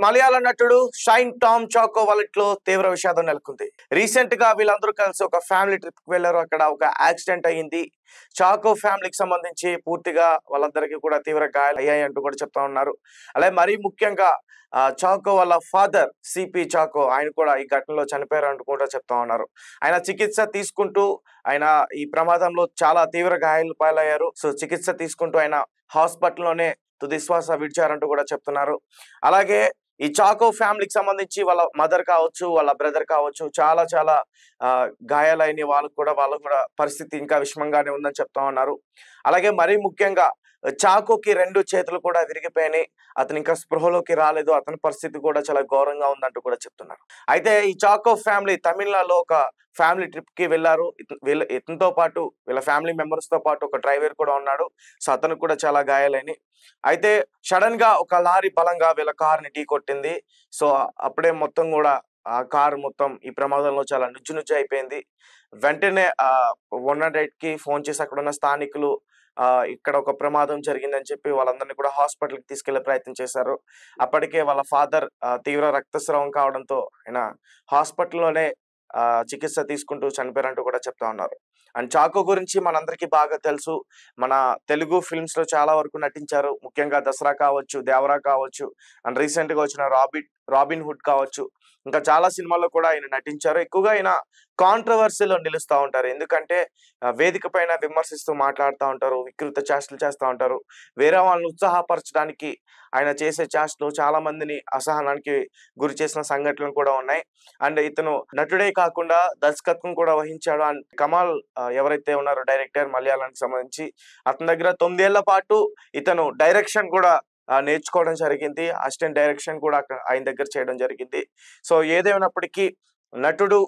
మలయాళ నటుడు shine Tom choco వాలెట్లో తీవ్ర విషాదం నెలకొంది. రీసెంట్ గా వీళ్ళందరూ కలిసి ఒక ఫ్యామిలీ ట్రిప్ కి వెళ్లారు. అక్కడ ఒక యాక్సిడెంట్ అయ్యింది. చాకో ఫ్యామిలీకి సంబంధించి పూర్తిగా వాళ్ళందరికీ కూడా తీవ్ర గాయాలు అయ్యాయి అంటూ కూడా చెప్తా ఉన్నారు. అలాగే మరీ ముఖ్యంగా చాకో వాళ్ళ ఫాదర్ సిపి చాకో ఆయన కూడా ఈ ఘటనలో చనిపోయారు అంటూ కూడా చెప్తా ఉన్నారు. ఆయన చికిత్స తీసుకుంటూ ఆయన ఈ ప్రమాదంలో చాలా తీవ్ర గాయాలు పాలయ్యారు. సో చికిత్స తీసుకుంటూ ఆయన హాస్పిటల్లోనే తుది శ్వాస విడిచారంటూ కూడా చెప్తున్నారు. అలాగే ఈ చాకో ఫ్యామిలీకి సంబంధించి వాళ్ళ మదర్ కావచ్చు, వాళ్ళ బ్రదర్ కావచ్చు, చాలా చాలా గాయాలైన వాళ్ళకు కూడా పరిస్థితి ఇంకా విషమంగానే ఉందని చెప్తా ఉన్నారు. అలాగే మరీ ముఖ్యంగా చాకోకి 2 చేతులు కూడా విరిగిపోయినాయి. అతను ఇంకా స్పృహలోకి రాలేదు. అతని పరిస్థితి కూడా చాలా ఘోరంగా ఉందంటూ కూడా చెప్తున్నారు. అయితే ఈ చాకో ఫ్యామిలీ తమిళనాడులో ఒక ఫ్యామిలీ ట్రిప్ కి వెళ్లారు. ఇతనితో పాటు వీళ్ళ ఫ్యామిలీ మెంబర్స్ తో పాటు ఒక డ్రైవర్ కూడా ఉన్నాడు. సో అతనికి కూడా చాలా గాయాలైనాయి. అయితే సడన్ గా ఒక లారీ బలంగా వీళ్ళ కార్ ని ఢీ కొట్టింది. సో అప్పుడే మొత్తం కూడా ఆ కారు మొత్తం ఈ ప్రమాదంలో చాలా నుజ్జు అయిపోయింది. వెంటనే 108 కి ఫోన్ చేసి అక్కడ ఉన్న స్థానికులు ఇక్కడ ఒక ప్రమాదం జరిగిందని చెప్పి వాళ్ళందరినీ కూడా హాస్పిటల్ కి తీసుకెళ్లే ప్రయత్నం చేశారు. అప్పటికే వాళ్ళ ఫాదర్ తీవ్ర రక్తస్రావం కావడంతో ఆయన హాస్పిటల్లోనే చికిత్స తీసుకుంటూ చనిపోయారంటూ కూడా చెప్తా ఉన్నారు. అండ్ చాకో గురించి మనందరికీ బాగా తెలుసు. మన తెలుగు ఫిల్మ్స్ లో చాలా వరకు నటించారు. ముఖ్యంగా దసరా కావచ్చు, దేవరా కావచ్చు, అండ్ రీసెంట్ గా వచ్చిన రాబిన్ హుడ్ కావచ్చు, ఇంకా చాలా సినిమాల్లో కూడా ఆయన నటించారు. ఎక్కువగా ఆయన కాంట్రవర్సీలో నిలుస్తూ ఉంటారు. ఎందుకంటే వేదిక పైన విమర్శిస్తూ మాట్లాడుతూ ఉంటారు, వికృత చేష్టలు చేస్తూ ఉంటారు. వేరే వాళ్ళని ఉత్సాహపరచడానికి ఆయన చేసే చేష్టలు చాలా మందిని అసహనానికి గురి చేసిన సంఘటనలు కూడా ఉన్నాయి. అండ్ ఇతను నటుడే కాకుండా దర్శకత్వం కూడా వహించాడు. అండ్ కమాల్ ఎవరైతే ఉన్నారో డైరెక్టర్ మలయాళానికి సంబంధించి, అతని దగ్గర 9 ఏళ్ల పాటు ఇతను డైరెక్షన్ కూడా నేర్చుకోవడం జరిగింది. అసిస్టెంట్ డైరెక్షన్ కూడా ఆయన దగ్గర చేయడం జరిగింది. సో ఏదేమైనప్పటికీ నటుడు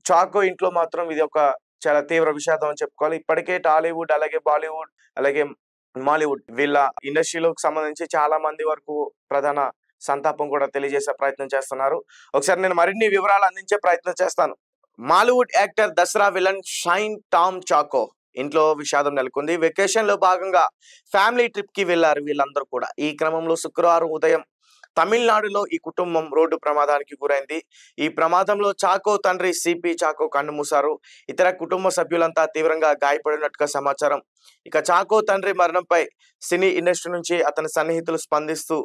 చాకో ఇంట్లో మాత్రం ఇది ఒక చాలా తీవ్ర విషాదం అని చెప్పుకోవాలి. ఇప్పటికే టాలీవుడ్, అలాగే బాలీవుడ్, అలాగే మాలీవుడ్ వీళ్ళ ఇండస్ట్రీలోకి సంబంధించి చాలా మంది వరకు ప్రధాన సంతాపం కూడా తెలియజేసే ప్రయత్నం చేస్తున్నారు. ఒకసారి నేను మరిన్ని వివరాలు అందించే ప్రయత్నం చేస్తాను. Mollywood actor Dasara villain Shine Tom Chacko ఇంట్లో విషాదం నెలకొంది. వెకేషన్ లో భాగంగా ఫ్యామిలీ ట్రిప్ కి వెళ్లారు వీళ్ళందరూ కూడా. ఈ క్రమంలో శుక్రవారం ఉదయం తమిళనాడులో ఈ కుటుంబం రోడ్డు ప్రమాదానికి గురైంది. ఈ ప్రమాదంలో చాకో తండ్రి సిపి చాకో కన్నుమూశారు. ఇతర కుటుంబ సభ్యులంతా తీవ్రంగా గాయపడినట్టుగా సమాచారం. ఇక చాకో తండ్రి మరణంపై సినీ ఇండస్ట్రీ నుంచి అతని సన్నిహితులు స్పందిస్తూ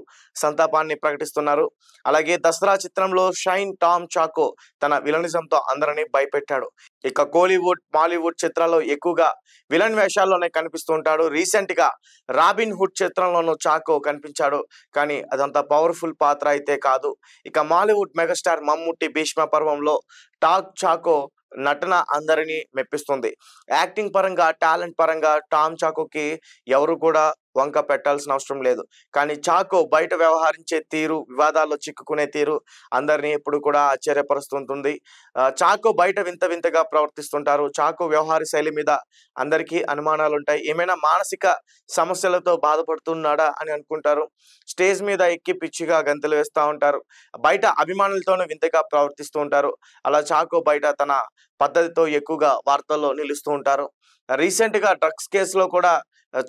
సంతాపాన్ని ప్రకటిస్తున్నారు. అలాగే దసరా చిత్రంలో షైన్ టామ్ చాకో తన విలనిజంతో అందరినీ భయపెట్టాడు. ఇక కోలీవుడ్, మాలీవుడ్ చిత్రాల్లో ఎక్కువగా విలన్ వేషాల్లోనే కనిపిస్తూ ఉంటాడు. రీసెంట్ గా రాబిన్ హుడ్ చిత్రంలోనూ చాకో కనిపించాడు. కానీ అదంతా పవర్ఫుల్ పాత్ర అయితే కాదు. ఇక మాలీవుడ్ మెగాస్టార్ మమ్ముట్టి భీష్మ పర్వంలో చాకో నటన అందరినీ మెప్పిస్తుంది. యాక్టింగ్ పరంగా, టాలెంట్ పరంగా టామ్ చాకోకి ఎవరు కూడా వంక పెట్టాల్సిన అవసరం లేదు. కానీ చాకో బయట వ్యవహరించే తీరు, వివాదాల్లో చిక్కుకునే తీరు అందరినీ ఎప్పుడు కూడా ఆశ్చర్యపరుస్తుంటుంది. చాకో బయట వింత వింతగా ప్రవర్తిస్తుంటారు. చాకో వ్యవహార శైలి మీద అందరికీ అనుమానాలు ఉంటాయి. ఏమైనా మానసిక సమస్యలతో బాధపడుతున్నాడా అని అనుకుంటారు. స్టేజ్ మీద ఎక్కి పిచ్చిగా గంతులు వేస్తూ ఉంటారు. బయట అభిమానులతోనూ వింతగా ప్రవర్తిస్తూ ఉంటారు. అలా చాకో బయట తన పద్ధతితో ఎక్కువగా వార్తల్లో నిలుస్తూ ఉంటారు. రీసెంట్ గా డ్రగ్స్ కేసులో కూడా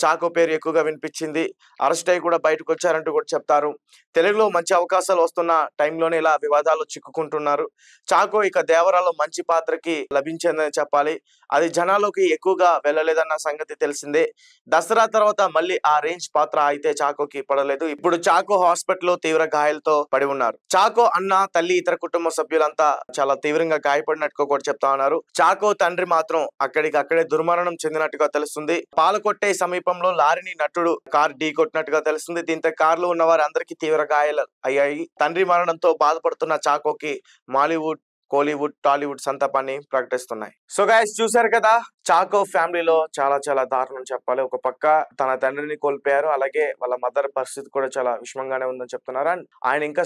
చాకో పేరు ఎక్కువగా వినిపించింది. అరెస్ట్ అయ్యి కూడా బయటకు వచ్చారంటూ కూడా చెప్తారు. తెలుగులో మంచి అవకాశాలు వస్తున్న టైంలోనే ఇలా వివాదాలు చిక్కుకుంటున్నారు. చాకో ఇక దేవరాలో మంచి పాత్రకి లభించిందని చెప్పాలి. అది జనాల్లోకి ఎక్కువగా వెళ్ళలేదన్న సంగతి తెలిసిందే. దసరా తర్వాత మళ్ళీ ఆ రేంజ్ పాత్ర అయితే చాకోకి పడలేదు. ఇప్పుడు చాకో హాస్పిటల్లో తీవ్ర గాయాలతో పడి ఉన్నారు. చాకో అన్న, తల్లి, ఇతర కుటుంబ సభ్యులంతా చాలా తీవ్రంగా గాయపడినట్టుగా కూడా చెప్తా ఉన్నారు. చాకో తండ్రి మాత్రం అక్కడే దుర్మరణం చెందినట్టుగా తెలుస్తుంది. పాలకొట్టే సమీపంలో లారీని నటుడు కార్ ఢీ కొట్టినట్టుగా తెలుస్తుంది. దీంతో కారులో ఉన్న వారి అందరికీ తీవ్ర గాయాలు అయ్యాయి. తండ్రి మరణంతో బాధపడుతున్న చాకోకి మాలీవుడ్, కోలీవుడ్, టాలీవుడ్ సంతాపాన్ని ప్రకటిస్తున్నాయి. సో గైస్, చూసారు కదా, చాకో ఫ్యామిలీలో చాలా చాలా దారుణం చెప్పాలి. ఒక పక్క తన తండ్రిని కోల్పోయారు, అలాగే వాళ్ళ మదర్ పరిస్థితి కూడా చాలా విషమంగానే ఉందని చెప్తున్నారు. అండ్ ఆయన ఇంకా